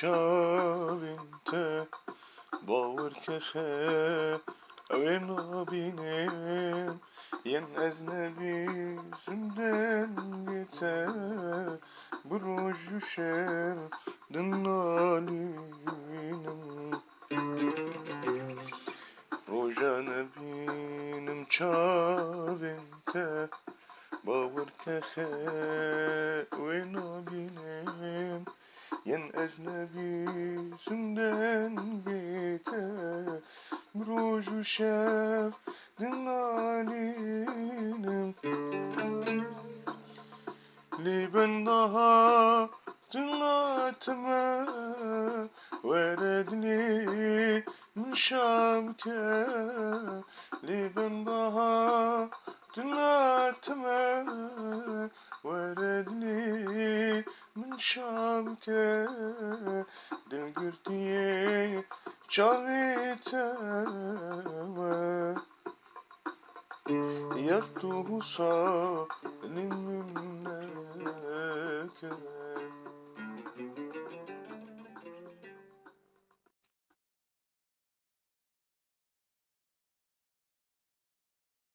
çavinte باور که خبر نبینم ین از نبی زندن بیته بروج و شب دنالینم روژا نبینم چاوینته باور که خبر نبینم ین از نبی زندن بیته بروج و شب دنالینم لیبن daha dinletme veredli müşamke liben daha dinletme veredli müşamke dilgirdiye çaviteme yattuhu salim